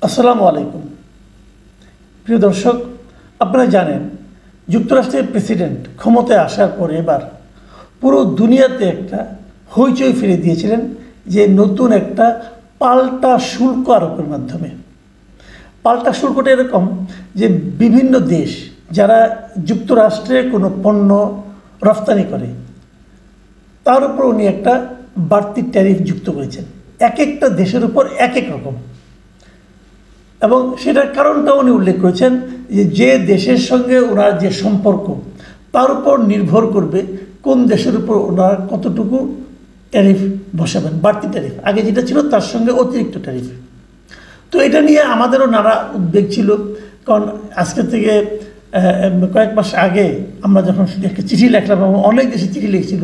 আসসালামু আলাইকুম। প্রিয় দর্শক, আপনারা জানেন যুক্তরাষ্ট্রের প্রেসিডেন্ট ক্ষমতায় আসার পর এবার পুরো দুনিয়াতে একটা হইচই ফিরে দিয়েছিলেন যে নতুন একটা পাল্টা শুল্ক আরোপের মাধ্যমে। পাল্টা শুল্কটা এরকম যে বিভিন্ন দেশ যারা যুক্তরাষ্ট্রে কোনো পণ্য রফতানি করে তার উপর উনি একটা বাড়তি ট্যারিফ যুক্ত করেছেন, এক একটা দেশের উপর এক এক রকম। এবং সেটার কারণটাও উনি উল্লেখ করেছেন যে দেশের সঙ্গে ওনার যে সম্পর্ক তার উপর নির্ভর করবে কোন দেশের উপর ওনারা কতটুকু ট্যারিফ বসাবেন, বাড়তি ট্যারিফ। আগে যেটা ছিল তার সঙ্গে অতিরিক্ত ট্যারিফ। তো এটা নিয়ে আমাদেরও নানা উদ্বেগ ছিল, কারণ আজকে থেকে কয়েক মাস আগে আমরা যখন একটা চিঠি লিখলাম এবং অনেক দেশে চিঠি লিখছিল,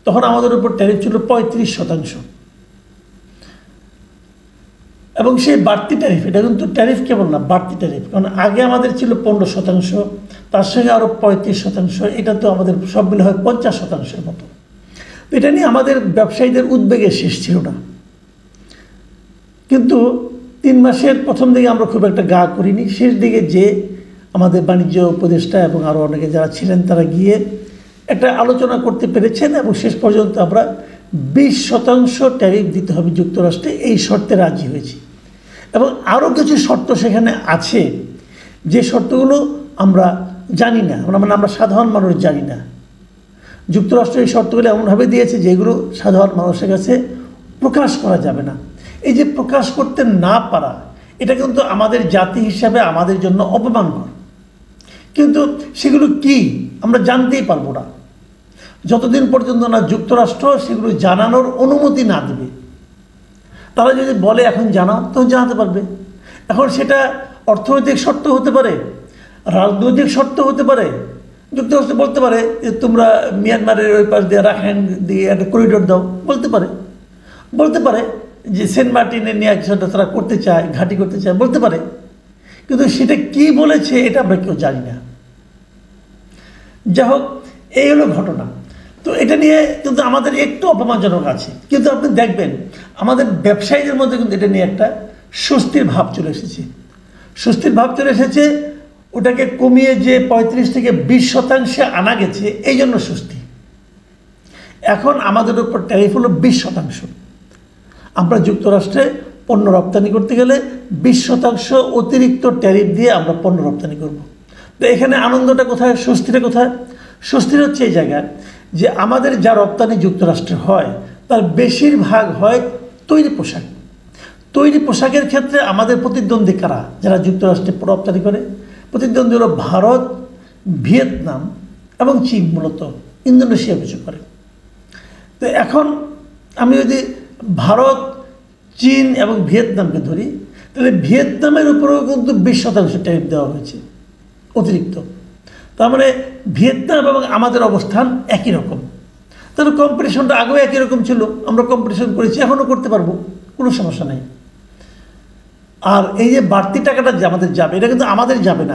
তখন আমাদের উপর ট্যারিফ ছিল 35%। এবং সেই বাড়তি ট্যারিফ, এটা কিন্তু ট্যারিফ কেবল না, বাড়তি ট্যারিফ। কারণ আগে আমাদের ছিল 15%, তার সঙ্গে আরও 35%, এটা তো আমাদের সব মিলে হয় 50%-এর মতো। এটা নিয়ে আমাদের ব্যবসায়ীদের উদ্বেগের শেষ ছিল না। কিন্তু 3 মাসের প্রথম দিকে আমরা খুব একটা গা করিনি, শেষ দিকে যে আমাদের বাণিজ্য উপদেষ্টা এবং আরও অনেকে যারা ছিলেন তারা গিয়ে একটা আলোচনা করতে পেরেছেন এবং শেষ পর্যন্ত আমরা 20% ট্যারিফ দিতে হবে যুক্তরাষ্ট্রে, এই শর্তে রাজি হয়েছি। এবং আরও কিছু শর্ত সেখানে আছে যে শর্তগুলো আমরা জানি না, আমরা সাধারণ মানুষ জানি না। যুক্তরাষ্ট্র এই শর্তগুলো এমনভাবে দিয়েছে যেগুলো সাধারণ মানুষের কাছে প্রকাশ করা যাবে না। এই যে প্রকাশ করতে না পারা, এটা কিন্তু আমাদের জাতি হিসাবে আমাদের জন্য অপমানকর। কিন্তু সেগুলো কি আমরা জানতেই পারবো না যতদিন পর্যন্ত না যুক্তরাষ্ট্র সেগুলো জানানোর অনুমতি না দেবে। তারা যদি বলে এখন জানাও, তখন জানাতে পারবে। এখন সেটা অর্থনৈতিক শর্ত হতে পারে, রাজনৈতিক শর্ত হতে পারে। যুক্তরাষ্ট্র বলতে পারে যে তোমরা মিয়ানমারের ওই পাশ দিয়ে রাখাইন দিয়ে একটা করিডোর দাও, বলতে পারে যে সেন্ট মার্টিনে নিয়ে কিছুটা তারা করতে চায়, ঘাঁটি করতে চায়, বলতে পারে। কিন্তু সেটা কি বলেছে এটা আমরা কেউ জানি না। যাই হোক, এই হলো ঘটনা। তো এটা নিয়ে কিন্তু আমাদের একটু অপমানজনক আছে, কিন্তু আপনি দেখবেন আমাদের ব্যবসায়ীদের মধ্যে কিন্তু এটা নিয়ে একটা স্বস্তির ভাব চলে এসেছে। ওটাকে কমিয়ে যে 35 থেকে 20% আনা গেছে, এই জন্য স্বস্তি। এখন আমাদের উপর ট্যারিফ হলো 20%। আমরা যুক্তরাষ্ট্রে পণ্য রপ্তানি করতে গেলে 20% অতিরিক্ত ট্যারিফ দিয়ে আমরা পণ্য রপ্তানি করব। তো এখানে আনন্দটা কোথায়, স্বস্তিটা কোথায়? স্বস্তির হচ্ছে এই জায়গায় যে আমাদের যা রপ্তানি যুক্তরাষ্ট্রে হয় তার বেশিরভাগ হয় তৈরি পোশাকের ক্ষেত্রে আমাদের প্রতিদ্বন্দ্বী কারা যারা যুক্তরাষ্ট্রে রপ্তানি করে? প্রতিদ্বন্দ্বী হলো ভারত, ভিয়েতনাম এবং চীন, মূলত ইন্দোনেশিয়া কিছু করে। তো এখন আমি যদি ভারত, চীন এবং ভিয়েতনামকে ধরি, তাহলে ভিয়েতনামের উপরেও কিন্তু 20% ট্যারিফ দেওয়া হয়েছে অতিরিক্ত। তার মানে ভিয়েতনাম এবং আমাদের অবস্থান একই রকম। তাহলে কম্পিটিশনটা আগেও একই রকম ছিল, আমরা কম্পিটিশন করেছি, এখনও করতে পারবো, কোনো সমস্যা নেই। আর এই যে বাড়তি টাকাটা যে আমাদের যাবে, এটা কিন্তু আমাদের যাবে না।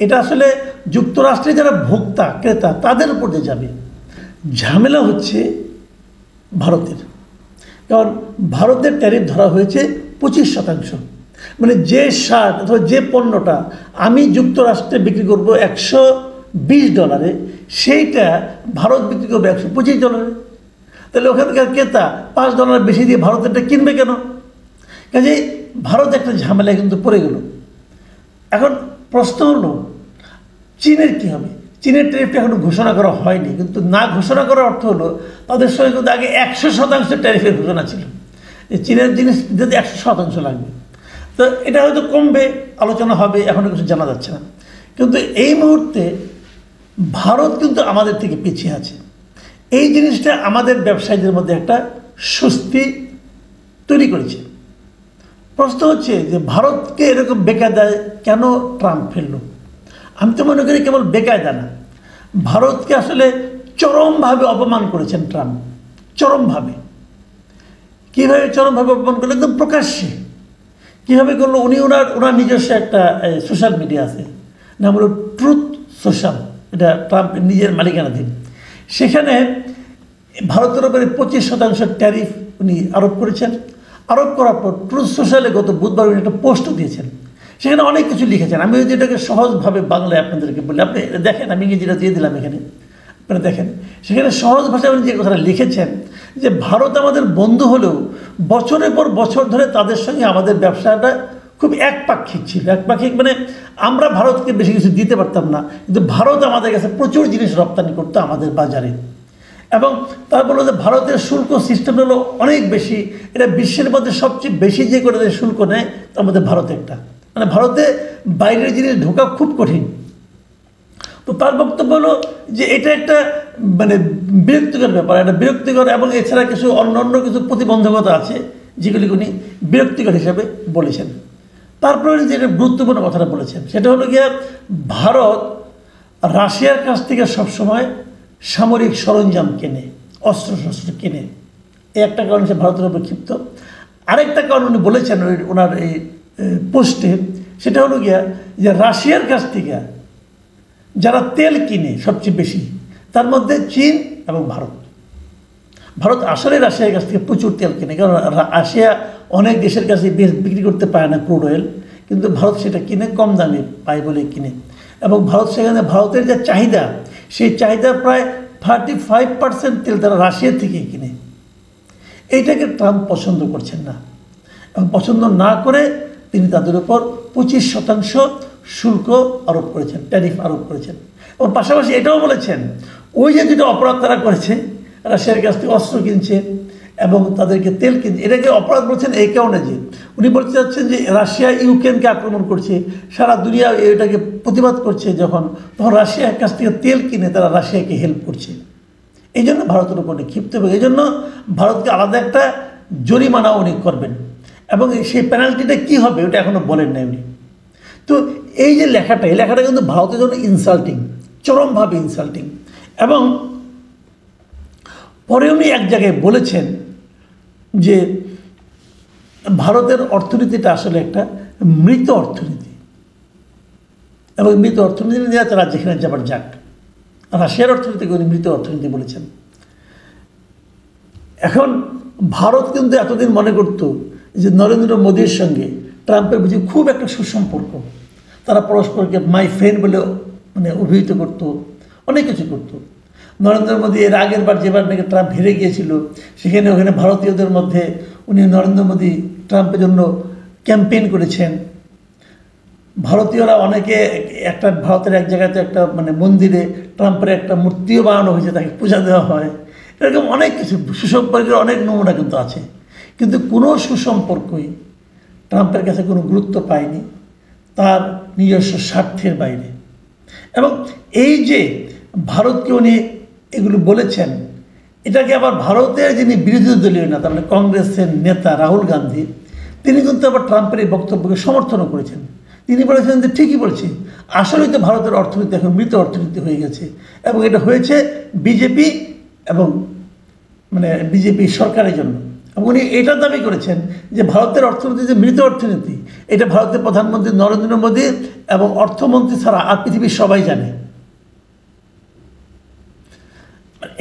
এটা আসলে যুক্তরাষ্ট্রে যারা ভোক্তা, ক্রেতা, তাদের উপর দিয়ে যাবে। ঝামেলা হচ্ছে ভারতের, কারণ ভারতের ট্যারিফ ধরা হয়েছে 25%। মানে যে শার্ট অথবা যে পণ্যটা আমি যুক্তরাষ্ট্রে বিক্রি করবো $120, সেইটা ভারত বিক্রি করবে $125। তাহলে ওখানকার ক্রেতা $5 বেশি দিয়ে ভারতেরটা কিনবে কেন? কাজেই ভারত একটা ঝামেলায় কিন্তু পড়ে গেল। এখন প্রশ্ন হলো চীনের কী হবে? চীনের ট্যারিফটা এখনো ঘোষণা করা হয়নি, কিন্তু না ঘোষণা করার অর্থ হলো তাদের সঙ্গে কিন্তু আগে 100% ট্যারিফের ঘোষণা ছিল যে চীনের জিনিস যদি 100% লাগবে। তো এটা হয়তো কমবে, আলোচনা হবে, এখনও কিছু জানা যাচ্ছে না। কিন্তু এই মুহূর্তে ভারত কিন্তু আমাদের থেকে পিছিয়ে আছে। এই জিনিসটা আমাদের ব্যবসায়ীদের মধ্যে একটা স্বস্তি তৈরি করেছে। প্রশ্ন হচ্ছে যে ভারতকে এরকম বেকায়দায় কেন ট্রাম্প ফেললো? আমি তো মনে করি কেবল বেকায়দা না, ভারতকে আসলে চরমভাবে অপমান করেছেন ট্রাম্প, চরমভাবে। কীভাবে চরমভাবে অপমান করলো? একদম প্রকাশ্যে। কীভাবে করলো? ওনার নিজস্ব একটা সোশ্যাল মিডিয়া আছে, নাম হলো ট্রুথ সোশ্যাল, এটা ট্রাম্প নিজের মালিকানাধীন। সেখানে ভারতের উপরে 25% ট্যারিফ উনি আরোপ করেছেন। আরোপ করার পর ট্রুথ সোশ্যালে গত বুধবার উনি একটা পোস্টও দিয়েছেন, সেখানে অনেক কিছু লিখেছেন। আমি যদি এটাকে সহজভাবে বাংলায় আপনাদেরকে বলি, আপনি দেখেন, আমি ইংরেজিটা দিয়ে দিলাম এখানে, আপনারা দেখেন। সেখানে সহজ ভাষায় উনি যে কথাটা লিখেছেন যে ভারত আমাদের বন্ধু হলেও বছরের পর বছর ধরে তাদের সঙ্গে আমাদের ব্যবসাটা খুব একপাক্ষিক ছিল। একপাক্ষিক মানে আমরা ভারতকে বেশি কিছু দিতে পারতাম না, কিন্তু ভারত আমাদের কাছে প্রচুর জিনিস রপ্তানি করতো আমাদের বাজারে। এবং তারপর হলো যে ভারতের শুল্ক সিস্টেম হলো অনেক বেশি, এটা বিশ্বের মধ্যে সবচেয়ে বেশি যে করে শুল্ক নেয় তার মধ্যে ভারত একটা, মানে ভারতে বাইরের জিনিস ঢোকা খুব কঠিন। তো তার বক্তব্য হলো যে এটা একটা মানে বিরক্তিকর ব্যাপার, এটা বিরক্তিকর, এবং এছাড়া কিছু অন্য কিছু প্রতিবন্ধকতা আছে যেগুলি উনি বিরক্তিকর হিসাবে বলেছেন। তারপরে যে গুরুত্বপূর্ণ কথাটা বলেছেন সেটা হলো গিয়ে ভারত রাশিয়ার কাছ থেকে সবসময় সামরিক সরঞ্জাম কেনে, অস্ত্রশস্ত্র কেনে, এই একটা কারণে সে ভারতের উপর ক্ষিপ্ত। আরেকটা কারণ উনি বলেছেন ওনার এই পোস্টে, সেটা হলো গিয়া যে রাশিয়ার কাছ থেকে যারা তেল কিনে সবচেয়ে বেশি তার মধ্যে চীন এবং ভারত। ভারত আসলে রাশিয়ার কাছ থেকে প্রচুর তেল কিনে, কারণ রাশিয়া অনেক দেশের কাছে বিক্রি করতে পারে না ক্রুড অয়েল, কিন্তু ভারত সেটা কিনে কম দামে পায় বলে কিনে। এবং ভারত সেখানে ভারতের যে চাহিদা, সেই চাহিদার প্রায় 35% তেল তারা রাশিয়া থেকেই কিনে। এইটাকে ট্রাম্প পছন্দ করছেন না, এবং পছন্দ না করে তিনি তাদের উপর 25% শুল্ক আরোপ করেছেন, ট্যারিফ আরোপ করেছেন। এবং পাশাপাশি এটাও বলেছেন ওই যে যেটা অপরাধ তারা করেছে, রাশিয়ার কাছ থেকে অস্ত্র কিনছে এবং তাদেরকে তেল কিনছে, এটাকে অপরাধ বলছেন এই কারণে যে উনি বলতে চাচ্ছেন যে রাশিয়া ইউক্রেনকে আক্রমণ করছে, সারা দুনিয়া এটাকে প্রতিবাদ করছে, তখন রাশিয়ার কাছ থেকে তেল কিনে তারা রাশিয়াকে হেল্প করছে। এই জন্য ভারতের উপর ক্ষিপ্ত হবে, এই জন্য ভারতকে আলাদা একটা জরিমানা উনি করবেন, এবং সেই পেনাল্টিটা কী হবে ওটা এখনও বলেন নাই উনি। তো এই যে লেখাটা, এই লেখাটা কিন্তু ভারতের জন্য ইনসাল্টিং, চরমভাবে ইনসাল্টিং। এবং পরে উনি এক জায়গায় বলেছেন যে ভারতের অর্থনীতিটা আসলে একটা মৃত অর্থনীতি, এবং মৃত অর্থনীতি নিয়ে তারা যেখানে যাবার যাক। রাশিয়ার অর্থনীতিকে উনি মৃত অর্থনীতি বলেছেন। এখন ভারত কিন্তু এতদিন মনে করত যে নরেন্দ্র মোদীর সঙ্গে ট্রাম্পের বুঝি খুব একটা সুসম্পর্ক, তারা পরস্পরকে মাই ফ্রেন্ড বলে মানে অভিহিত করতো, অনেক কিছু করতো। নরেন্দ্র মোদী এর আগের বার যেবার নাকি ট্রাম্প হেরে গিয়েছিল, ওখানে ভারতীয়দের মধ্যে উনি নরেন্দ্র মোদী ট্রাম্পের জন্য ক্যাম্পেইন করেছেন। ভারতীয়রা অনেকে একটা ভারতের এক জায়গাতে একটা মানে মন্দিরে ট্রাম্পের একটা মূর্তিও বানানো হয়েছে, তাকে পূজা দেওয়া হয়। এরকম অনেক কিছু সুসম্পর্কের অনেক নমুনা কিন্তু আছে, কিন্তু কোনো সুসম্পর্কই ট্রাম্পের কাছে কোনো গুরুত্ব পায়নি তার নিজস্ব স্বার্থের বাইরে। এবং এই যে ভারতকে উনি এগুলো বলেছেন, এটাকে আবার ভারতের যিনি বিরোধী দলীয় নেতা মানে কংগ্রেসের নেতা রাহুল গান্ধী, তিনি কিন্তু আবার ট্রাম্পের এই বক্তব্যকে সমর্থনও করেছেন। তিনি বলেছেন যে ঠিকই বলছি, আসলেই তো ভারতের অর্থনীতি এখন মৃত অর্থনীতি হয়ে গেছে, এবং এটা হয়েছে বিজেপি এবং মানে বিজেপি সরকারের জন্য। এবং উনি এটা দাবি করেছেন যে ভারতের অর্থনীতি যে মৃত অর্থনীতি, এটা ভারতের প্রধানমন্ত্রী নরেন্দ্র মোদী এবং অর্থমন্ত্রী ছাড়া আর পৃথিবীর সবাই জানে।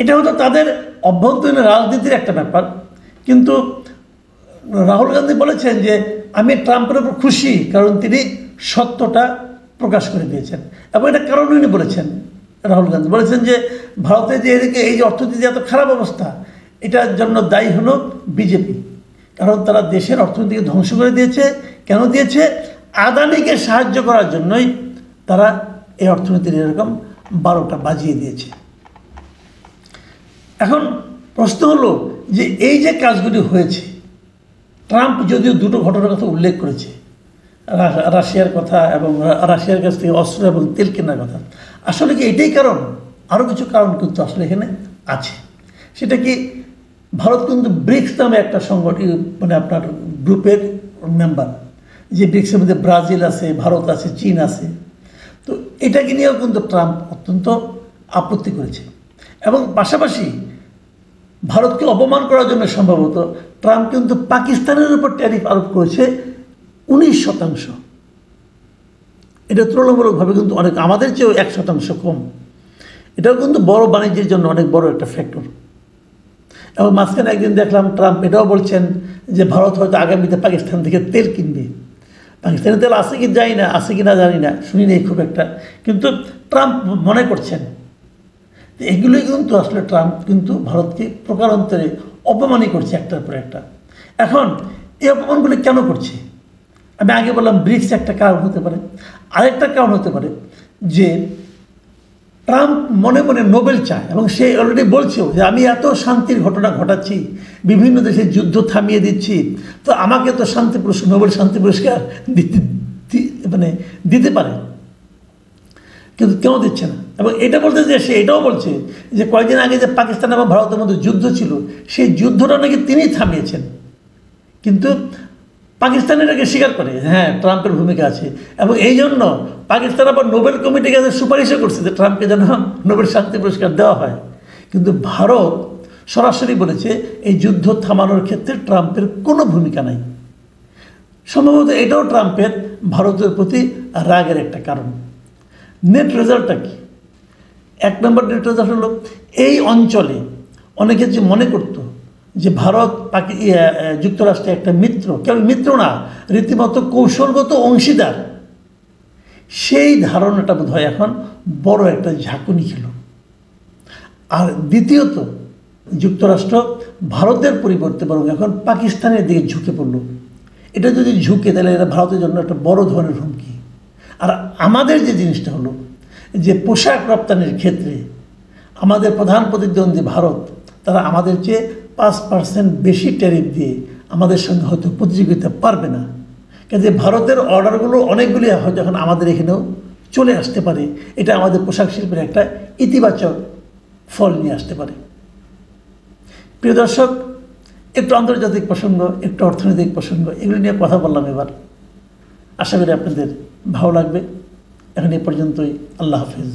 এটা হতো তাদের অভ্যন্তরীণ রাজনীতির একটা ব্যাপার। কিন্তু রাহুল গান্ধী বলেছেন যে আমি ট্রাম্পের উপর খুশি, কারণ তিনি সত্যটা প্রকাশ করে দিয়েছেন। এবং এটা কারণ উনি বলেছেন, রাহুল গান্ধী বলেছেন যে ভারতের যে এদিকে এই যে অর্থনীতি এত খারাপ অবস্থা, এটার জন্য দায়ী হলো বিজেপি, কারণ তারা দেশের অর্থনীতিকে ধ্বংস করে দিয়েছে। কেন দিয়েছে? আদানিকে সাহায্য করার জন্যই তারা এই অর্থনীতির এরকম 12টা বাজিয়ে দিয়েছে। এখন প্রশ্ন হলো যে এই যে কাজগুলি হয়েছে, ট্রাম্প যদিও দুটো ঘটনার কথা উল্লেখ করেছে, রাশিয়ার কথা এবং রাশিয়ার কাছ থেকে অস্ত্র এবং তেল কেনার কথা, আসলে কি এটাই কারণ? আরও কিছু কারণ কিন্তু আসলে এখানে আছে। সেটা কি, ভারত কিন্তু ব্রিক্স নামে একটা সংগঠন মানে আপনার গ্রুপের মেম্বার, যে ব্রিক্সের মধ্যে ব্রাজিল আছে, ভারত আছে, চীন আছে। তো এটাকে নিয়েও কিন্তু ট্রাম্প অত্যন্ত আপত্তি করেছে। এবং পাশাপাশি ভারতকে অপমান করার জন্য সম্ভবত ট্রাম্প কিন্তু পাকিস্তানের উপর ট্যারিফ আরোপ করেছে 19%। এটা তুলনামূলকভাবে কিন্তু অনেক, আমাদের চেয়েও 1% কম। এটাও কিন্তু বড় বাণিজ্যের জন্য অনেক বড় একটা ফ্যাক্টর। এবং মাঝখানে একদিন দেখলাম ট্রাম্প এটাও বলছেন যে ভারত হয়তো আগামীতে পাকিস্তান থেকে তেল কিনবে। পাকিস্তানের তেল আছে কি জানি না, আছে কি না জানি না, শুনি নেই খুব একটা, কিন্তু ট্রাম্প মনে করছেন এগুলোই কিন্তু আসলে ট্রাম্প কিন্তু ভারতকে প্রকারান্তরে অপমানই করছে একটার পর একটা। এখন এই অপমানগুলি কেন করছে? আমি আগে বললাম ব্রিক্স একটা কারণ হতে পারে। আরেকটা কারণ হতে পারে যে ট্রাম্প মনে মনে নোবেল চায়, এবং সে অলরেডি বলছেও যে আমি এত শান্তির ঘটনা ঘটাচ্ছি, বিভিন্ন দেশে যুদ্ধ থামিয়ে দিচ্ছি, তো আমাকে তো শান্তি পুরস্কার, নোবেল শান্তি পুরস্কার দিতে পারে, কিন্তু কেন দিচ্ছে না? এবং এটা বলতে যে সে এটাও বলছে যে কয়েকদিন আগে যে পাকিস্তান এবং ভারতের মধ্যে যুদ্ধ ছিল, সেই যুদ্ধটা নাকি তিনিই থামিয়েছেন, কিন্তু পাকিস্তান এটাকে স্বীকার করে হ্যাঁ ট্রাম্পের ভূমিকা আছে, এবং এই জন্য পাকিস্তান আবার নোবেল কমিটির কাছে সুপারিশও করছে যে ট্রাম্পকে যেন নোবেল শান্তি পুরস্কার দেওয়া হয়। কিন্তু ভারত সরাসরি বলেছে এই যুদ্ধ থামানোর ক্ষেত্রে ট্রাম্পের কোনো ভূমিকা নাই। সম্ভবত এটাও ট্রাম্পের ভারতের প্রতি রাগের একটা কারণ। নেট রেজাল্টটা কি? এক নম্বর নেট রেজাল্ট হলো এই অঞ্চলে অনেকে যে মনে করতো যে ভারত যুক্তরাষ্ট্রের একটা মিত্র, কেবল মিত্র না, রীতিমতো কৌশলগত অংশীদার, সেই ধারণাটা বোধ হয় এখন বড় একটা ঝাঁকুনি খেল। আর দ্বিতীয়ত যুক্তরাষ্ট্র ভারতের পরিবর্তে বরং এখন পাকিস্তানের দিকে ঝুঁকে পড়ল। এটা যদি ঝুঁকে তাহলে এটা ভারতের জন্য একটা বড় ধরনের হুমকি। আর আমাদের যে জিনিসটা হলো যে পোশাক রপ্তানির ক্ষেত্রে আমাদের প্রধান প্রতিদ্বন্দ্বী ভারত, তারা আমাদের চেয়ে 5% বেশি ট্যারিফ দিয়ে আমাদের সঙ্গে হয়তো প্রতিযোগিতা পারবে না। কাজে ভারতের অর্ডারগুলো অনেকগুলি হয়তো এখন আমাদের এখানেও চলে আসতে পারে। এটা আমাদের পোশাক শিল্পের একটা ইতিবাচক ফল নিয়ে আসতে পারে। প্রিয় দর্শক, একটু আন্তর্জাতিক প্রসঙ্গ, একটু অর্থনৈতিক প্রসঙ্গ, এগুলো নিয়ে কথা বললাম এবার। আশা করি আপনাদের ভালো লাগবে। এখন এ পর্যন্তই। আল্লাহ হাফিজ।